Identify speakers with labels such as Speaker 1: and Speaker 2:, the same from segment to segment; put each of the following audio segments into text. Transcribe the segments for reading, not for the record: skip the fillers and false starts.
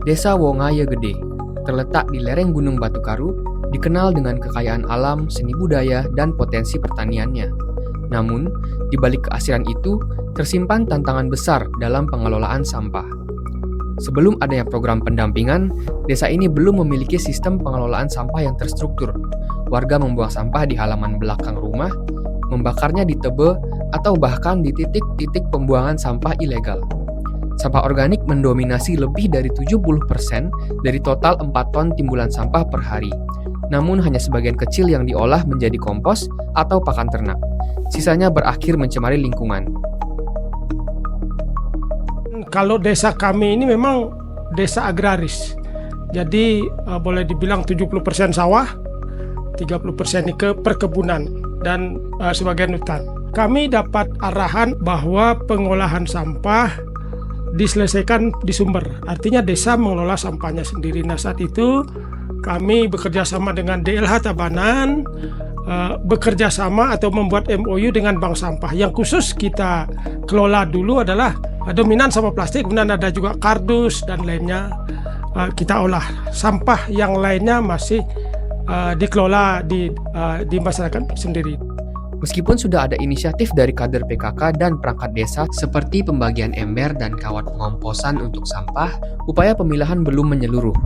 Speaker 1: Desa Wongaya Gede terletak di lereng Gunung Batukaru, dikenal dengan kekayaan alam, seni budaya, dan potensi pertaniannya. Namun, di balik keasiran itu, tersimpan tantangan besar dalam pengelolaan sampah. Sebelum adanya program pendampingan, desa ini belum memiliki sistem pengelolaan sampah yang terstruktur. Warga membuang sampah di halaman belakang rumah, membakarnya di tebe, atau bahkan di titik-titik pembuangan sampah ilegal. Sampah organik mendominasi lebih dari 70% dari total 4 ton timbulan sampah per hari. Namun hanya sebagian kecil yang diolah menjadi kompos atau pakan ternak. Sisanya berakhir mencemari lingkungan.
Speaker 2: Kalau desa kami ini memang desa agraris. Jadi boleh dibilang 70% sawah, 30% ini ke perkebunan dan sebagian hutan. Kami dapat arahan bahwa pengolahan sampah diselesaikan di sumber. Artinya desa mengelola sampahnya sendiri. Nah, saat itu kami bekerja sama dengan DLH Tabanan, bekerja sama atau membuat MOU dengan bank sampah. Yang khusus kita kelola dulu adalah dominan sampah plastik, kemudian ada juga kardus dan lainnya kita olah. Sampah yang lainnya masih dikelola di masyarakat sendiri.
Speaker 1: Meskipun sudah ada inisiatif dari kader PKK dan perangkat desa seperti pembagian ember dan kawat pengomposan untuk sampah, upaya pemilahan belum menyeluruh.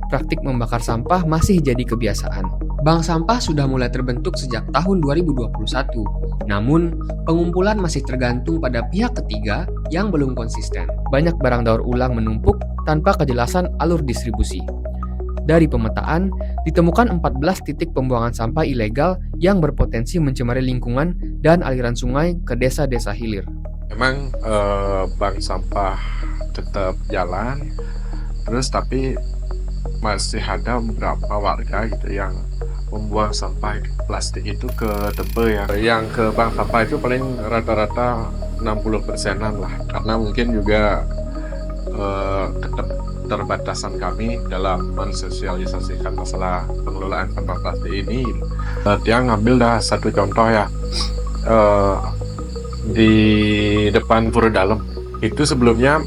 Speaker 1: Praktik membakar sampah masih jadi kebiasaan. Bank sampah sudah mulai terbentuk sejak tahun 2021. Namun, pengumpulan masih tergantung pada pihak ketiga yang belum konsisten. Banyak barang daur ulang menumpuk tanpa kejelasan alur distribusi. Dari pemetaan, ditemukan 14 titik pembuangan sampah ilegal yang berpotensi mencemari lingkungan dan aliran sungai ke desa-desa hilir.
Speaker 3: Memang bank sampah tetap jalan, terus tapi masih ada beberapa warga gitu yang membuang sampah plastik itu ke tebe ya. Yang ke bank sampah itu paling rata-rata 60%-an lah, karena mungkin juga keterbatasan kami dalam mensosialisasikan masalah pengelolaan sampah plastik ini. Dia ngambil dah satu contoh ya, di depan Pura Dalem itu sebelumnya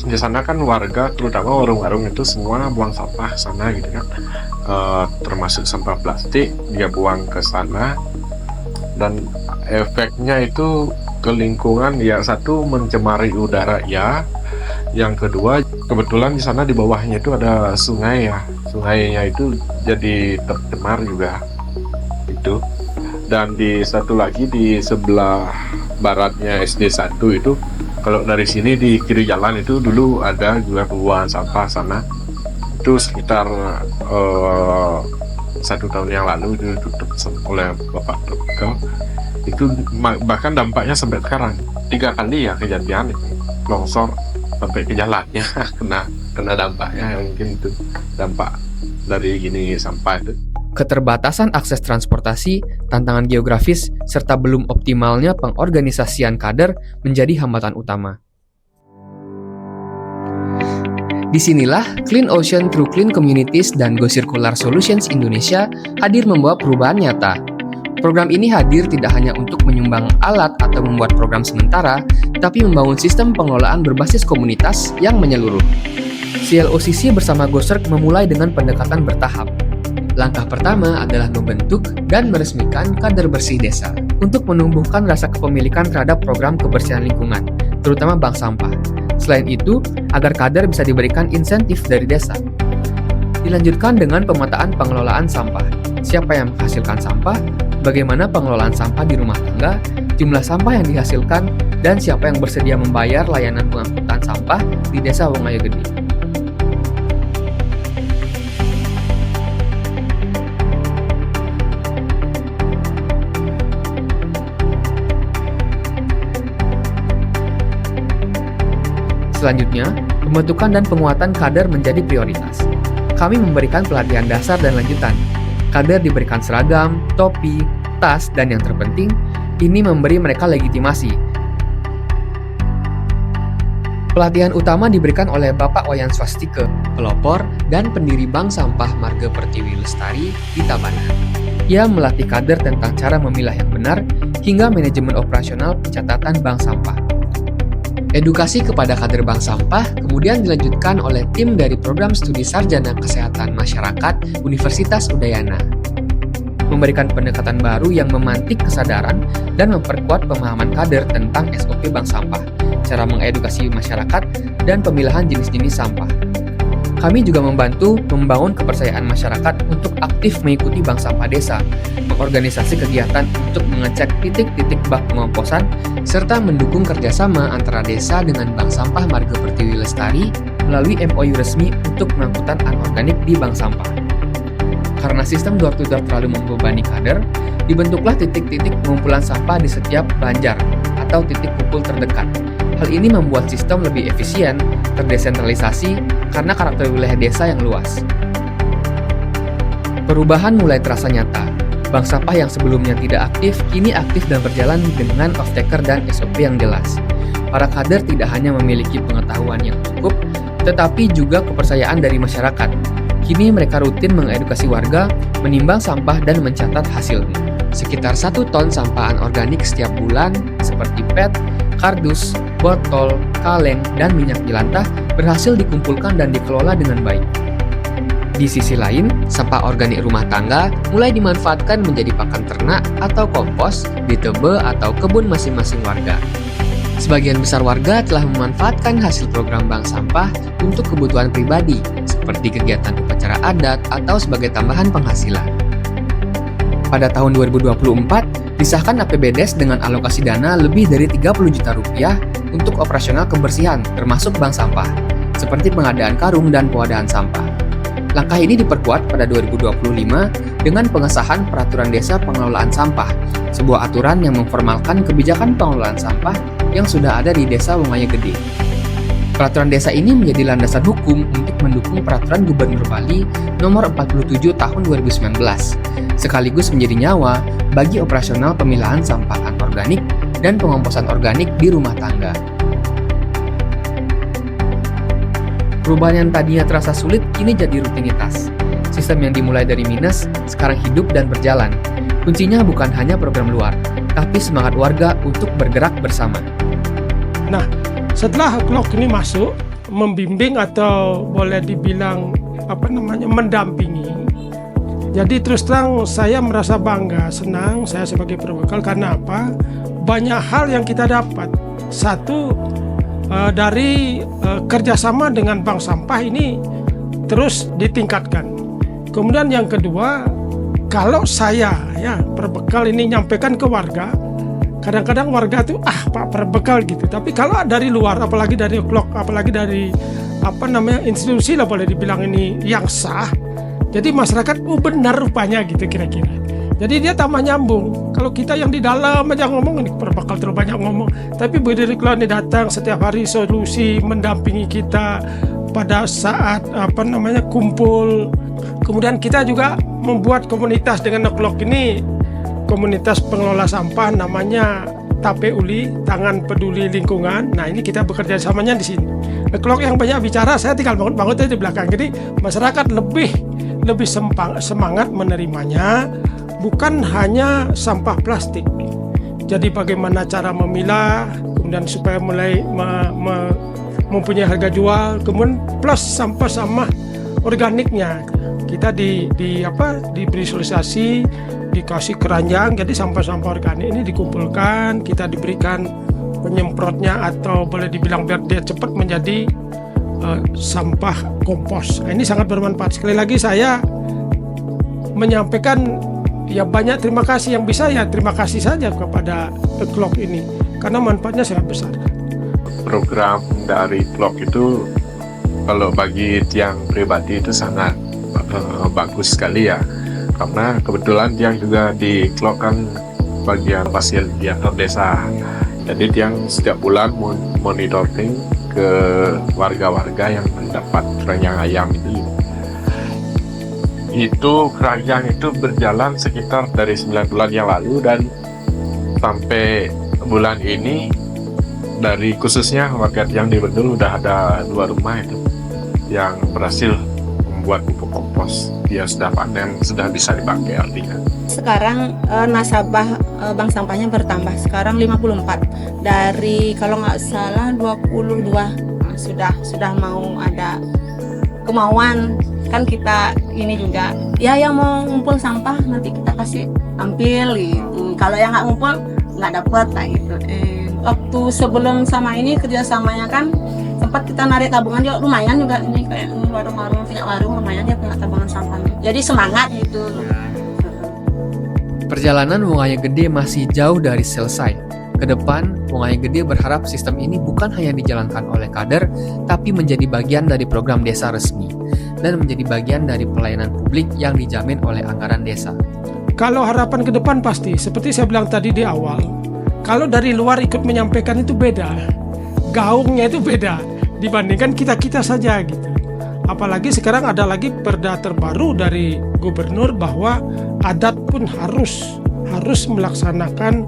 Speaker 3: di sana kan warga, terutama warung-warung itu semua buang sampah sana gitu kan, termasuk sampah plastik dia buang ke sana, dan efeknya itu ke lingkungan ya, satu mencemari udara ya, yang kedua kebetulan di sana di bawahnya itu ada sungai ya, sungainya itu jadi tercemar juga itu. Dan di satu lagi di sebelah baratnya SD 1 itu, kalau dari sini di kiri jalan itu dulu ada juga pembuangan sampah sana, itu sekitar 1 tahun yang lalu itu ditutup oleh Bapak Trubkel. Itu bahkan dampaknya sampai sekarang 3 kali ya kejadian itu, longsor sampai ke jalannya kena dampaknya, yang mungkin itu dampak dari gini sampah itu.
Speaker 1: Keterbatasan akses transportasi, tantangan geografis, serta belum optimalnya pengorganisasian kader menjadi hambatan utama. Disinilah Clean Ocean Through Clean Communities dan Go Circular Solutions Indonesia hadir membawa perubahan nyata. Program ini hadir tidak hanya untuk menyumbang alat atau membuat program sementara, tapi membangun sistem pengelolaan berbasis komunitas yang menyeluruh. CLOCC bersama GoCirc memulai dengan pendekatan bertahap. Langkah pertama adalah membentuk dan meresmikan kader bersih desa untuk menumbuhkan rasa kepemilikan terhadap program kebersihan lingkungan, terutama bank sampah. Selain itu, agar kader bisa diberikan insentif dari desa. Dilanjutkan dengan pemetaan pengelolaan sampah. Siapa yang menghasilkan sampah, bagaimana pengelolaan sampah di rumah tangga, jumlah sampah yang dihasilkan, dan siapa yang bersedia membayar layanan pengangkutan sampah di desa Wongaya Gede. Selanjutnya, pembentukan dan penguatan kader menjadi prioritas. Kami memberikan pelatihan dasar dan lanjutan. Kader diberikan seragam, topi, tas, dan yang terpenting, ini memberi mereka legitimasi. Pelatihan utama diberikan oleh Bapak Wayan Swastike, pelopor dan pendiri Bank Sampah Marga Pertiwi Lestari di Tabanan. Ia melatih kader tentang cara memilah yang benar hingga manajemen operasional pencatatan bank sampah. Edukasi kepada kader bank sampah kemudian dilanjutkan oleh tim dari Program Studi Sarjana Kesehatan Masyarakat Universitas Udayana. Memberikan pendekatan baru yang memantik kesadaran dan memperkuat pemahaman kader tentang SOP bank sampah, cara mengedukasi masyarakat, dan pemilahan jenis-jenis sampah. Kami juga membantu membangun kepercayaan masyarakat untuk aktif mengikuti bank sampah desa, mengorganisasi kegiatan untuk mengecek titik-titik bak pengomposan, serta mendukung kerjasama antara desa dengan Bank Sampah Marga Pertiwi Lestari melalui MOU resmi untuk pengangkutan anorganik di bank sampah. Karena sistem door-to-door terlalu membebani kader, dibentuklah titik-titik pengumpulan sampah di setiap banjar atau titik kumpul terdekat. Hal ini membuat sistem lebih efisien, terdesentralisasi, karena karakter wilayah desa yang luas. Perubahan mulai terasa nyata. Bank sampah yang sebelumnya tidak aktif, kini aktif dan berjalan dengan off-taker dan SOP yang jelas. Para kader tidak hanya memiliki pengetahuan yang cukup, tetapi juga kepercayaan dari masyarakat. Kini mereka rutin mengedukasi warga, menimbang sampah dan mencatat hasilnya. Sekitar 1 ton sampah anorganik setiap bulan, seperti PET, kardus, botol, kaleng, dan minyak jelantah berhasil dikumpulkan dan dikelola dengan baik. Di sisi lain, sampah organik rumah tangga mulai dimanfaatkan menjadi pakan ternak atau kompos di tebe atau kebun masing-masing warga. Sebagian besar warga telah memanfaatkan hasil program bank sampah untuk kebutuhan pribadi, seperti kegiatan upacara adat atau sebagai tambahan penghasilan. Pada tahun 2024, disahkan APBDes dengan alokasi dana lebih dari 30 juta rupiah untuk operasional kebersihan, termasuk bank sampah, seperti pengadaan karung dan pewadahan sampah. Langkah ini diperkuat pada 2025 dengan pengesahan Peraturan Desa Pengelolaan Sampah, sebuah aturan yang memformalkan kebijakan pengelolaan sampah yang sudah ada di Desa Wongaya Gede. Peraturan desa ini menjadi landasan hukum untuk mendukung Peraturan Gubernur Bali Nomor 47 Tahun 2019, sekaligus menjadi nyawa bagi operasional pemilahan sampah anorganik dan pengomposan organik di rumah tangga. Perubahan yang tadinya terasa sulit kini jadi rutinitas. Sistem yang dimulai dari minus sekarang hidup dan berjalan. Kuncinya bukan hanya program luar, tapi semangat warga untuk bergerak bersama.
Speaker 2: Nah, setelah Klok ini masuk, membimbing atau boleh dibilang mendampingi. Jadi terus terang saya merasa bangga, senang saya sebagai perbekal karena apa? Banyak hal yang kita dapat. Satu, dari kerjasama dengan bank sampah ini terus ditingkatkan. Kemudian yang kedua, kalau saya perbekal ini nyampaikan ke warga, kadang-kadang warga tuh Pak perbekal gitu. Tapi kalau dari luar, apalagi dari Klok, apalagi dari institusi lah boleh dibilang ini yang sah. Jadi masyarakat benar rupanya gitu kira-kira. Jadi dia tambah nyambung. Kalau kita yang di dalam aja ngomong, ini perbekal terlalu banyak ngomong. Tapi Bu Diri Klok ini datang setiap hari solusi, mendampingi kita pada saat kumpul. Kemudian kita juga membuat komunitas dengan Klok ini, komunitas pengelola sampah namanya Tape Uli, Tangan Peduli Lingkungan. Nah ini kita bekerja samanya di sini. Klok yang banyak bicara, saya tinggal bangun di belakang. Jadi masyarakat lebih semangat menerimanya. Bukan hanya sampah plastik. Jadi bagaimana cara memilah, kemudian supaya mulai mempunyai harga jual, kemudian plus sampah-sampah organiknya. Kita diberi sosialisasi, dikasih keranjang, jadi sampah-sampah organik ini dikumpulkan, kita diberikan penyemprotnya atau boleh dibilang biar dia cepat menjadi sampah kompos. Nah, ini sangat bermanfaat. Sekali lagi saya menyampaikan banyak terima kasih, yang bisa terima kasih saja kepada Klok ini karena manfaatnya sangat besar.
Speaker 3: Program dari Klok itu kalau bagi tiang pribadi itu sangat bagus sekali ya, karena kebetulan tiang juga di Klok kan bagian fasilitator desa. Jadi tiang setiap bulan monitoring ke warga-warga yang mendapat keranjang ayam itu keranjang itu berjalan sekitar dari 9 bulan yang lalu, dan sampai bulan ini dari khususnya warga yang di Bendul udah ada 2 rumah itu yang berhasil membuat pupuk kompos. dia sudah panen, sudah bisa dipakai artinya.
Speaker 4: Sekarang nasabah bank sampahnya bertambah, sekarang 54 dari kalau nggak salah 22. Sudah mau ada kemauan kan kita ini juga ya, yang mau ngumpul sampah nanti kita kasih ambil gitu, kalau yang nggak ngumpul nggak dapet kayak gitu. Waktu sebelum sama ini kerjasamanya kan sempat kita narik tabungan juga lumayan juga, ini kayak warung-warung punya warung lumayan dia punya tabungan sampahnya, jadi semangat gitu.
Speaker 1: Perjalanan Wong Aye Gede masih jauh dari selesai. Kedepan, Wong Aye Gede berharap sistem ini bukan hanya dijalankan oleh kader, tapi menjadi bagian dari program desa resmi dan menjadi bagian dari pelayanan publik yang dijamin oleh anggaran desa.
Speaker 2: Kalau harapan ke depan pasti, seperti saya bilang tadi di awal, kalau dari luar ikut menyampaikan itu beda, gaungnya itu beda dibandingkan kita-kita saja gitu. Apalagi sekarang ada lagi perda terbaru dari gubernur bahwa adat pun harus melaksanakan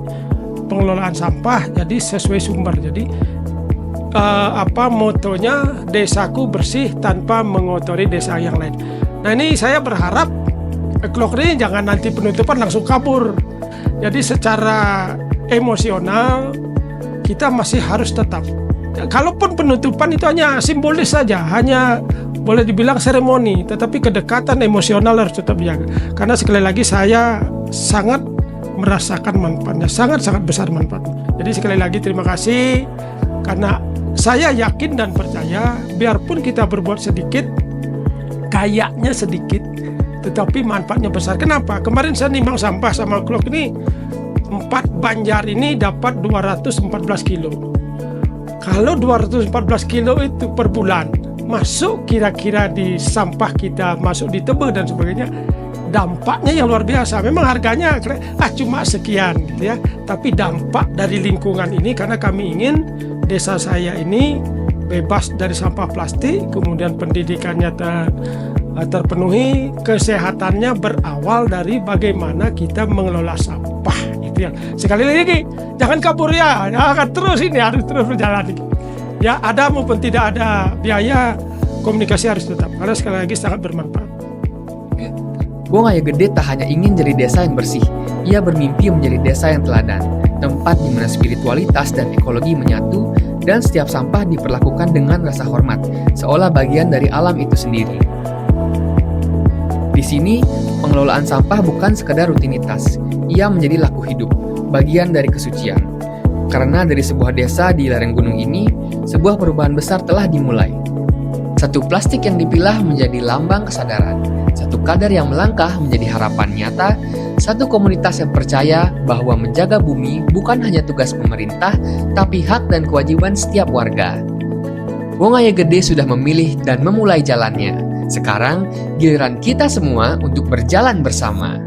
Speaker 2: pengelolaan sampah jadi sesuai sumber. Jadi motonya desaku bersih tanpa mengotori desa yang lain. Nah ini saya berharap clock ini jangan nanti penutupan langsung kabur. Jadi secara emosional kita masih harus tetap. Kalaupun penutupan itu hanya simbolis saja, hanya boleh dibilang seremoni, tetapi kedekatan emosional harus tetap dijaga. Karena sekali lagi saya sangat merasakan manfaatnya, sangat-sangat besar manfaatnya. Jadi sekali lagi terima kasih, karena saya yakin dan percaya biarpun kita berbuat sedikit, kayaknya sedikit, tetapi manfaatnya besar. Kenapa? Kemarin saya nimbang sampah sama Clock ini, 4 banjar ini dapat 214 kilo. Kalau 214 kilo itu per bulan masuk kira-kira di sampah kita, masuk di tebe dan sebagainya, dampaknya yang luar biasa. Memang harganya cuma sekian gitu ya, tapi dampak dari lingkungan ini, karena kami ingin desa saya ini bebas dari sampah plastik, kemudian pendidikannya terpenuhi, kesehatannya berawal dari bagaimana kita mengelola sampah. Itu yang sekali lagi jangan kabur ya, akan terus ini harus terus berjalan. Ya ada maupun tidak ada biaya, komunikasi harus tetap, karena sekali lagi sangat bermanfaat.
Speaker 1: Wong Aye Gede tak hanya ingin jadi desa yang bersih, ia bermimpi menjadi desa yang teladan, tempat di mana spiritualitas dan ekologi menyatu dan setiap sampah diperlakukan dengan rasa hormat, seolah bagian dari alam itu sendiri. Di sini, pengelolaan sampah bukan sekedar rutinitas, ia menjadi laku hidup, bagian dari kesucian. Karena dari sebuah desa di lereng gunung ini, sebuah perubahan besar telah dimulai. Satu plastik yang dipilah menjadi lambang kesadaran, satu kader yang melangkah menjadi harapan nyata, satu komunitas yang percaya bahwa menjaga bumi bukan hanya tugas pemerintah, tapi hak dan kewajiban setiap warga. Wong Aye Gede sudah memilih dan memulai jalannya. Sekarang, giliran kita semua untuk berjalan bersama.